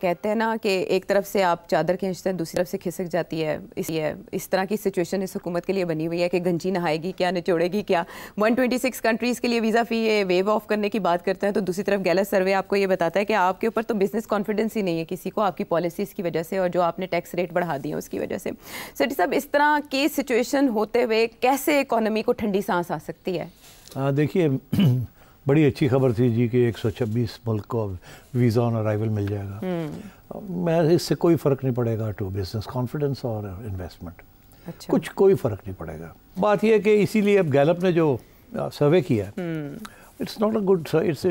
کہتے ہیں نا کہ ایک طرف سے آپ چادر کھینچتے ہیں دوسری طرف سے کھسک جاتی ہے. اس طرح کی سچویشن اس حکومت کے لیے بنی ہوئی ہے کہ گنجی نہائے گی کیا, نچوڑے گی کیا. 126 کنٹریز کے لیے ویزا فی ویو آف کرنے کی بات کرتے ہیں, تو دوسری طرف گیلس سروے آپ کو یہ بتاتا ہے کہ آپ کے اوپر تو بزنس کانفیڈنس ہی نہیں ہے کسی کو, آپ کی پالیسیز کی وجہ سے اور جو آپ نے ٹیکس ریٹ بڑھا دیے اس کی وجہ سے. سیٹھی صاحب, اس طرح کی سچویشن ہوتے ہوئے کیسے اکانومی کو ٹھنڈی سانس آ سکتی ہے؟ دیکھیے, بڑی اچھی خبر تھی جی کہ 126 ملک کو ویزا آن ارائیول مل جائے گا. میں اس سے کوئی فرق نہیں پڑے گا ٹو بزنس کانفیڈنس اور انویسٹمنٹ. کوئی فرق نہیں پڑے گا. بات یہ ہے کہ اسی لیے اب گیلپ نے جو سروے کیا ہے, it's not a good, it's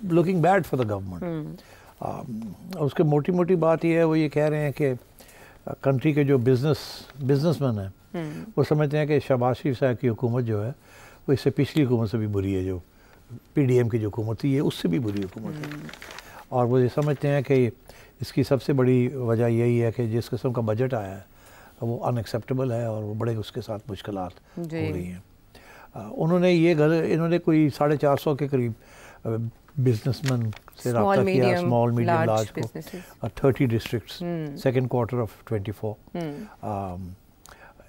looking bad for the government. اس کے موٹی موٹی بات یہ ہے, وہ یہ کہہ رہے ہیں کہ کنٹری کے جو بزنس مین ہیں وہ سمجھتے ہیں کہ شہباز شریف صاحب کی حکومت جو ہے وہ اس سے پچھلی حکومت سے بھی بری ہے, جو پی ڈی ایم کی جو حکومت تھی یہ اس سے بھی بری حکومت ہے. اور وہ یہ سمجھتے ہیں کہ اس کی سب سے بڑی وجہ یہی ہے کہ جس قسم کا بجٹ آیا ہے وہ ان ایکسیپٹیبل ہے اور وہ بڑے اس کے ساتھ مشکلات ہو رہی ہیں. انہوں نے کوئی 450 کے قریب بزنس مین سے رابطہ کیا, اسمال میڈیم لارج کو, 30 districts, second quarter of 24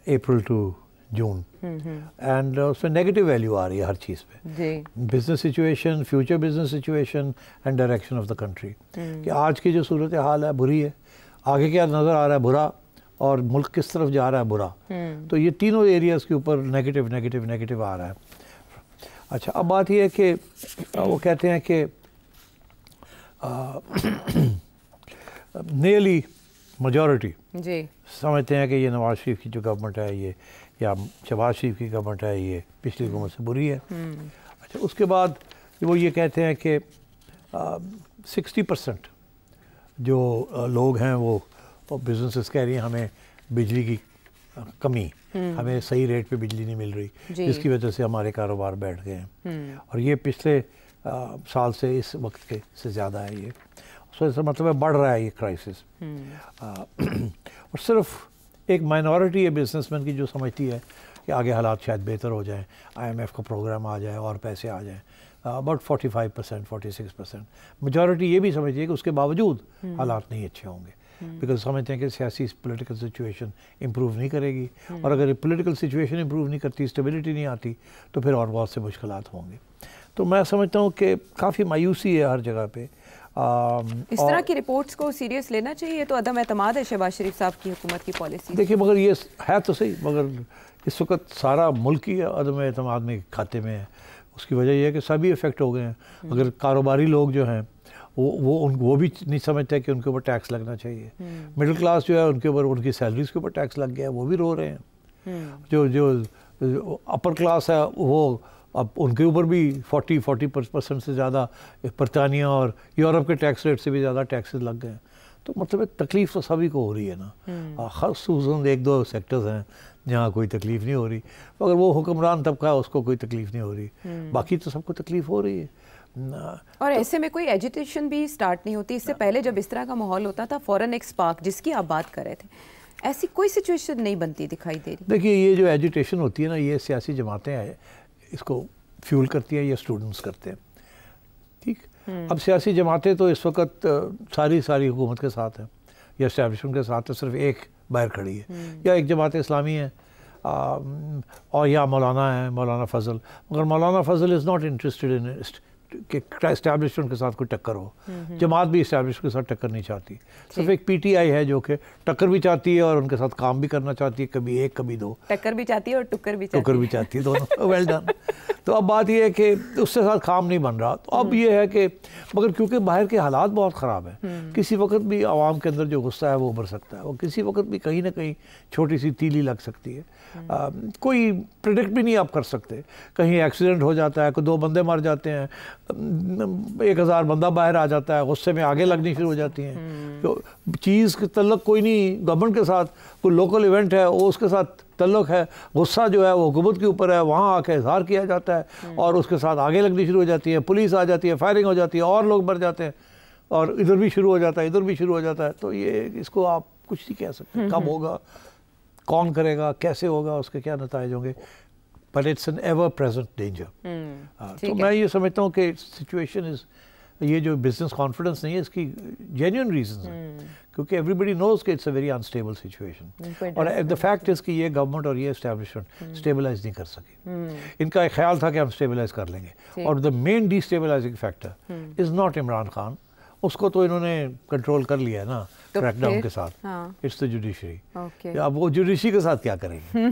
April to June, and اس میں نیگیٹو ویلیو آ رہی ہے ہر چیز پہ. Business situation, future business situation and direction of the country, کہ آج کی جو صورت حال ہے بری ہے, آگے کیا نظر آ رہا ہے برا, اور ملک کس طرف جا رہا ہے برا. تو یہ تینوں ایریاز کے اوپر نیگیٹو آ رہا ہے. اچھا, اب بات یہ ہے کہ وہ کہتے ہیں کہ نیرلی میجورٹی سمجھتے ہیں کہ یہ نواز شریف کی جو گورنمنٹ ہے یہ, یا شہباز شریف کی گورنمنٹ ہے یہ پچھلی حکومت سے بری ہے. اچھا, اس کے بعد وہ یہ کہتے ہیں کہ 60% جو لوگ ہیں وہ بزنسز کہہ رہی ہیں ہمیں بجلی کی کمی, ہمیں صحیح ریٹ پہ بجلی نہیں مل رہی, جس کی وجہ سے ہمارے کاروبار بیٹھ گئے ہیں. اور یہ پچھلے سال سے اس وقت کے سے زیادہ ہے. یہ اس کا مطلب ہے بڑھ رہا ہے یہ کرائسس. اور صرف ایک مائنورٹی ہے بزنس مین کی جو سمجھتی ہے کہ آگے حالات شاید بہتر ہو جائیں, IMF کا پروگرام آ جائے اور پیسے آ جائیں. اباؤٹ 45%, 46%. میجورٹی یہ بھی سمجھتی ہے کہ اس کے باوجود حالات نہیں اچھے ہوں گے, بیکاز سمجھتے ہیں کہ سیاسی پولیٹیکل سچویشن امپروو نہیں کرے گی, اور اگر پولیٹیکل سچویشن امپروو نہیں کرتی, اسٹیبلٹی نہیں آتی, تو پھر اور بہت سے مشکلات ہوں گے. تو میں سمجھتا ہوں کہ کافی مایوسی ہے ہر جگہ پہ. اس طرح کی رپورٹس کو سیریس لینا چاہیے. تو عدم اعتماد ہے شہباز شریف صاحب کی حکومت کی پالیسی. دیکھیے, مگر یہ ہے تو صحیح, مگر اس وقت سارا ملک ہی عدم اعتماد میں کھاتے میں ہے. اس کی وجہ یہ ہے کہ سبھی افیکٹ ہو گئے ہیں. اگر کاروباری لوگ جو ہیں وہ بھی نہیں سمجھتے کہ ان کے اوپر ٹیکس لگنا چاہیے. مڈل کلاس جو ہے ان کے اوپر, ان کی سیلریز کے اوپر ٹیکس لگ گیا ہے, وہ بھی رو رہے ہیں. جو اپر کلاس ہے وہ اب ان کے اوپر بھی 40% سے زیادہ برطانیہ اور یورپ کے ٹیکس ریٹ سے بھی زیادہ ٹیکسز لگ گئے ہیں. تو مطلب تکلیف تو سبھی کو ہو رہی ہے نا. خصوصاً 1-2 سیکٹرز ہیں جہاں کوئی تکلیف نہیں ہو رہی, مگر وہ حکمران طبقہ ہے اس کو کوئی تکلیف نہیں ہو رہی, باقی تو سب کو تکلیف ہو رہی ہے. اور ایسے میں کوئی ایجیٹیشن بھی سٹارٹ نہیں ہوتی. اس سے پہلے جب اس طرح کا ماحول ہوتا تھا, فوراً ایک سپارک جس کی آپ بات کر رہے تھے, ایسی کوئی سچویشن نہیں بنتی دکھائی دے رہی. دیکھیے, یہ جو ایجیٹیشن ہوتی ہے نا, یہ سیاسی جماعتیں اس کو فیول کرتی ہیں یا اسٹوڈنٹس کرتے ہیں. ٹھیک, اب سیاسی جماعتیں تو اس وقت ساری حکومت کے ساتھ ہیں یا اسٹیبلشمنٹ کے ساتھ ہے, صرف ایک باہر کھڑی ہے, یا ایک جماعت اسلامی ہے اور یا مولانا ہے, مولانا فضل. مگر مولانا فضل از ناٹ انٹرسٹڈ ان کہ اسٹیبلشمنٹ کے ساتھ کوئی ٹکر ہو. جماعت بھی اسٹیبلشمنٹ کے ساتھ ٹکر نہیں چاہتی. صرف ایک پی ٹی آئی ہے جو کہ ٹکر بھی چاہتی ہے اور ان کے ساتھ کام بھی کرنا چاہتی ہے, کبھی ایک کبھی دو. ٹکر بھی چاہتی ہے اور ٹکر بھی چاہتی ہے دونوں. Well done. تو اب بات یہ ہے کہ اس سے ساتھ کام نہیں بن رہا. تو اب یہ ہے کہ مگر کیونکہ باہر کے حالات بہت خراب ہیں, کسی وقت بھی عوام کے اندر جو غصہ ہے وہ ابھر سکتا ہے, وہ کسی وقت بھی کہیں نہ کہیں چھوٹی سی تیلی لگ سکتی ہے. کوئی پریڈکٹ بھی نہیں آپ کر سکتے. کہیں ایکسیڈنٹ ہو جاتا ہے, کوئی 2 بندے مر جاتے ہیں, 1000 بندہ باہر آ جاتا ہے, غصے میں آگے لگنی شروع ہو جاتی ہیں. تو چیز کے تعلق کوئی نہیں گورنمنٹ کے ساتھ, کوئی لوکل ایونٹ ہے وہ اس کے ساتھ تعلق ہے, غصہ جو ہے وہ حکومت کے اوپر ہے, وہاں آ کے اظہار کیا جاتا ہے اور اس کے ساتھ آگے لگنی شروع ہو جاتی ہے, پولیس آ جاتی ہے, فائرنگ ہو جاتی ہے, اور لوگ مر جاتے ہیں, اور ادھر بھی شروع ہو جاتا ہے, ادھر بھی شروع ہو جاتا ہے. تو یہ اس کو آپ کچھ نہیں کہہ سکتے کب ہوگا, کون کرے گا, کیسے ہوگا, اس کے کیا نتائج ہوں گے. But it's an ever present danger. تو میں یہ سمجھتا ہوں کہ سچویشن از یہ جو بزنس کانفیڈنس نہیں ہے اس کی جینیون ریزنز ہیں کیونکہ ایوری بڈی نوز کہ it's a very unstable situation اور دا فیکٹ از کہ یہ گورنمنٹ اور یہ اسٹیبلشمنٹ اسٹیبلائز نہیں کر سکی. ان کا ایک خیال تھا کہ ہم اسٹیبلائز کر لیں گے اور the main destabilising factor is not Imran Khan. اس کو تو انہوں نے کنٹرول کر لیا ہے نا کریک ڈاؤن کے ساتھ. It's the judiciary. اب وہ جوڈیشری کے ساتھ کیا کریں گے؟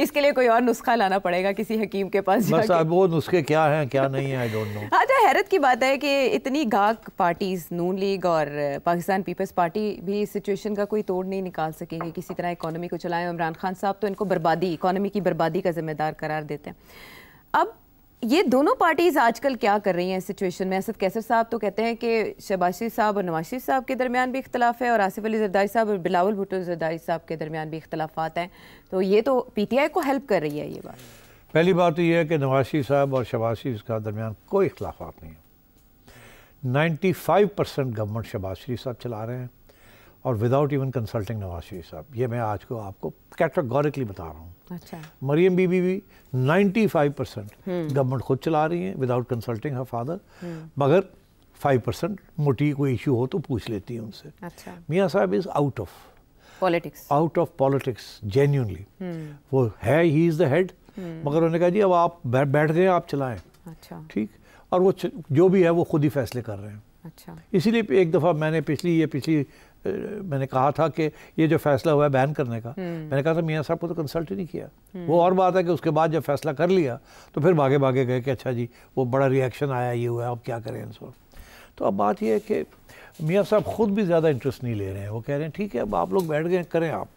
اس کے لیے کوئی اور نسخہ لانا پڑے گا کسی حکیم کے پاس. بس اب وہ نسخے کیا ہیں کیا نہیں ہیں آئی ڈونٹ نو. ہاں حیرت کی بات ہے کہ اتنی گاگ پارٹیز نون لیگ اور پاکستان پیپلز پارٹی بھی اس سچویشن کا کوئی توڑ نہیں نکال سکیں گے کسی طرح اکانومی کو چلائیں. عمران خان صاحب تو ان کو بربادی اکانومی کی بربادی کا ذمہ دار قرار دیتے ہیں. اب یہ دونوں پارٹیز آج کل کیا کر رہی ہیں اس سچویشن میں؟ اسد کیسر صاحب تو کہتے ہیں کہ شہباز شریف صاحب اور نواز شریف صاحب کے درمیان بھی اختلاف ہے اور آصف علی زرداری صاحب اور بلاول بھٹو زرداری صاحب کے درمیان بھی اختلافات ہیں. تو یہ تو پی ٹی آئی کو ہیلپ کر رہی ہے یہ بات. پہلی بات تو یہ ہے کہ نواز شریف صاحب اور شہباز شریف کا درمیان کوئی اختلافات نہیں ہیں. 95% گورنمنٹ شہباز شریف صاحب چلا رہے ہیں اور without even consulting Nawaz Sharif صاحب. یہ میں آج کو آپ کو کیٹیگوریکلی بتا رہا ہوں. اچھا. مریم بی بھی 95% گورنمنٹ خود چلا رہی ہیں وداؤٹ کنسلٹنگ ہر فادر, مگر 5% موٹی کوئی ایشو ہو تو پوچھ لیتی ہیں ان سے. اچھا. میاں صاحب is out of politics genuinely. وہ ہے ہی از دا ہیڈ, مگر انہوں نے کہا جی اب آپ بیٹھ گئے آپ چلائیں. اچھا. ٹھیک. اور وہ جو بھی ہے وہ خود ہی فیصلے کر رہے ہیں. اچھا. اسی لیے ایک دفعہ میں نے میں نے کہا تھا کہ یہ جو فیصلہ ہوا ہے بین کرنے کا, میں نے کہا تھا میاں صاحب کو تو کنسلٹ ہی نہیں کیا. وہ اور بات ہے کہ اس کے بعد جب فیصلہ کر لیا تو پھر بھاگے گئے کہ اچھا جی وہ بڑا ریئیکشن آیا یہ ہوا ہے اب کیا کریں ان کو. تو اب بات یہ ہے کہ میاں صاحب خود بھی زیادہ انٹرسٹ نہیں لے رہے ہیں. وہ کہہ رہے ہیں ٹھیک ہے اب آپ لوگ بیٹھ گئے کریں آپ,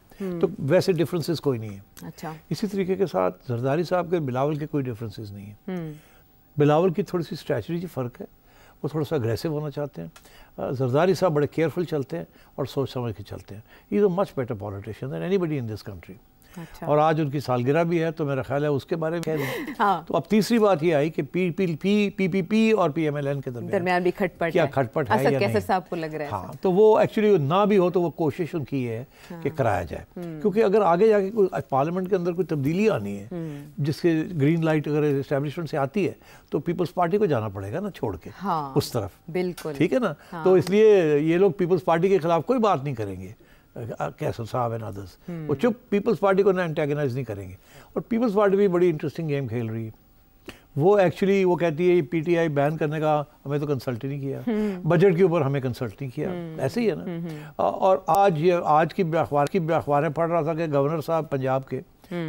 تو ویسے ڈفرینسز کوئی نہیں ہے. اچھا. اسی طریقے کے ساتھ زرداری صاحب کے بلاول کے کوئی ڈفرینسز نہیں ہیں. بلاول کی تھوڑی سی اسٹریٹجی فرق ہے, وہ تھوڑا سا اگریسو ہونا چاہتے ہیں. زرداری صاحب بڑے کیئرفل چلتے ہیں اور سوچ سمجھ کے چلتے ہیں. He is a much better politician than anybody in this country. اور آج ان کی سالگرہ بھی ہے تو میرا خیال ہے اس کے بارے میں کہہ دیں. تو اب تیسری بات یہ آئی کہ پی پی اور پی ایم ایل این کے درمیان بھی کھٹ پٹ ہے یا نہیں. صاحب کو لگ رہا ہے. ہاں تو وہ ایکچولی نہ بھی ہو تو وہ کوشش ان کی ہے کہ کرایا جائے, کیونکہ اگر آگے جا کے کوئی پارلیمنٹ کے اندر کوئی تبدیلی آنی ہے جس کے گرین لائٹ اگر اسٹیبلشمنٹ سے آتی ہے تو پیپلز پارٹی کو جانا پڑے گا نا چھوڑ کے اس طرف. بالکل ٹھیک ہے نا. تو اس لیے یہ لوگ پیپلز پارٹی کے خلاف کوئی بات نہیں کریں گے. کیسر صاحب اینڈ ادرس وہ چپ پیپلز پارٹی کو نہ انٹیگنائز نہیں کریں گے. اور پیپلز پارٹی بھی بڑی انٹرسٹنگ گیم کھیل رہی ہے. وہ ایکچولی وہ کہتی ہے پی ٹی آئی بین کرنے کا ہمیں تو کنسلٹ ہی نہیں کیا, بجٹ کے اوپر ہمیں کنسلٹ نہیں کیا. ایسے ہی ہے نا. اور آج کی اخباریں پڑھ رہا تھا کہ گورنر صاحب پنجاب کے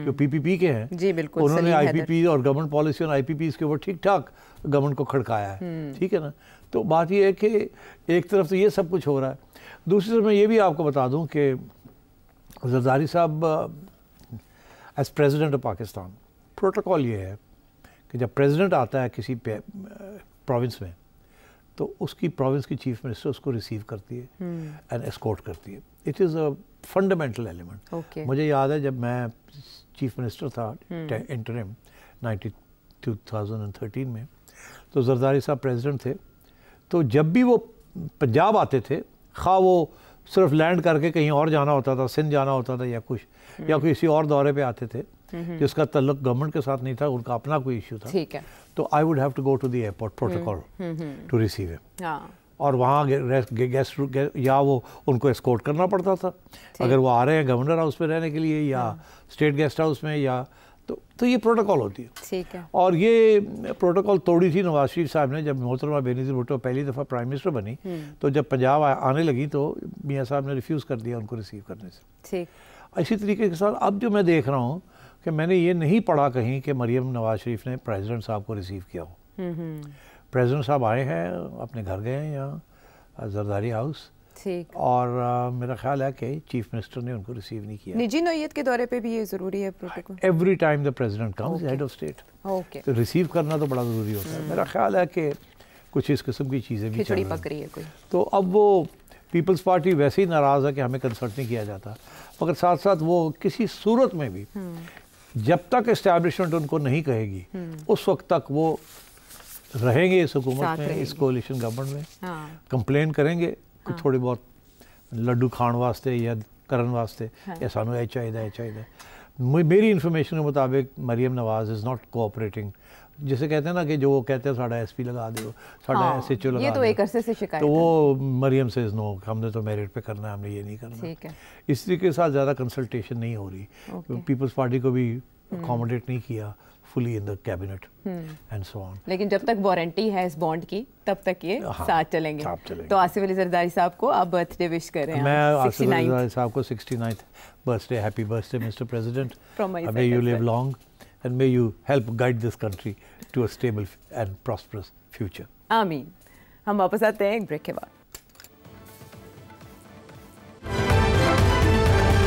جو پی پی پی کے ہیں جی بالکل انہوں نے آئی پی پی اور گورنمنٹ پالیسی اور آئی پی پیز کے اوپر ٹھیک ٹھاک گورنمنٹ کو کھڑکایا ہے. ٹھیک ہے نا. تو بات یہ ہے کہ ایک طرف تو یہ سب کچھ ہو رہا ہے, دوسری طرف میں یہ بھی آپ کو بتا دوں کہ زرداری صاحب as president of Pakistan protocol یہ ہے کہ جب پریزیڈنٹ آتا ہے کسی پروونس میں تو اس کی پروونس کی چیف منسٹر اس کو ریسیو کرتی ہے اینڈ اسکورٹ کرتی ہے. It is a fundamental element. مجھے یاد ہے جب میں چیف منسٹر تھا انٹرم 2013 میں, تو زرداری صاحب پریزیڈنٹ تھے. تو جب بھی وہ پنجاب آتے تھے, خواہ وہ صرف لینڈ کر کے کہیں اور جانا ہوتا تھا, سندھ جانا ہوتا تھا یا کچھ, یا کسی اور دورے پہ آتے تھے جس کا تعلق گورنمنٹ کے ساتھ نہیں تھا, ان کا اپنا کوئی ایشو تھا, تو I would have to go to the airport protocol to receive him. اور وہاں گیسٹ یا وہ ان کو اسکورٹ کرنا پڑتا تھا اگر وہ آ رہے ہیں گورنر ہاؤس میں رہنے کے لیے یا اسٹیٹ گیسٹ ہاؤس میں, یا تو یہ پروٹوکول ہوتی ہے. اور یہ پروٹوکول توڑی تھی نواز شریف صاحب نے جب محترمہ بینظیر بھٹو پہلی دفعہ پرائم منسٹر بنی. تو جب پنجاب آنے لگی تو میاں صاحب نے ریفیوز کر دیا ان کو ریسیو کرنے سے. اسی طریقے کے ساتھ اب جو میں دیکھ رہا ہوں کہ میں نے یہ نہیں پڑھا کہیں کہ مریم نواز شریف نے پریزیڈنٹ صاحب کو ریسیو کیا ہو. پریزیڈنٹ صاحب آئے ہیں, اپنے گھر گئے ہیں یہاں زرداری ہاؤس, اور میرا خیال ہے کہ چیف منسٹر نے ان کو ریسیو نہیں کیا. نجی نوعیت کے دورے پہ بھی یہ ضروری ہے protocol. Every time the president comes head of state, تو ریسیو کرنا تو بڑا ضروری ہوتا ہے. میرا خیال ہے کہ کچھ اس قسم کی چیزیں بھی کھچڑی پک رہی ہے کوئی. تو اب وہ پیپلز پارٹی ویسے ہی ناراض ہے کہ ہمیں کنسلٹ نہیں کیا جاتا, مگر ساتھ ساتھ وہ کسی صورت میں بھی جب تک اسٹیبلشمنٹ ان کو نہیں کہے گی اس وقت تک وہ رہیں گے اس حکومت میں, اس کولیشن گورنمنٹ میں. کمپلین کریں گے تھوڑی بہت لڈو کھان واسطے یا کرن واسطے, یا سانو یہ چاہیے. میری انفارمیشن کے مطابق Maryam Nawaz is not cooperating جسے کہتے ہیں نا کہ جو کہتے ہیں ساڑھا ایس پی لگا دو, ساڑھا ایس ایچ او لگا دو, یہ تو ایک عرصے سے شکایت تو وہ مریم سے نو, ہم نے تو میرٹ پہ کرنا ہے, ہم نے یہ نہیں کرنا. ٹھیک ہے, اس طریقے کے ساتھ زیادہ کنسلٹیشن نہیں ہو رہی. پیپلز پارٹی کو بھی اکاموڈیٹ نہیں کیا فلی ان دا کیبنٹ اینڈ سو آن. لیکن جب تک وارنٹی ہے اس بانڈ کی تب تک یہ ساتھ چلیں گے. تو آصف علی زرداری صاحب کو آپ برتھ ڈے وش کر رہے ہیں. میں آصف علی زرداری صاحب کو 69th birthday, happy birthday Mr president. May you live long and may you help guide this country to a stable and prosperous future. آمین. ہم واپس آتے ہیں ایک بریک کے بعد.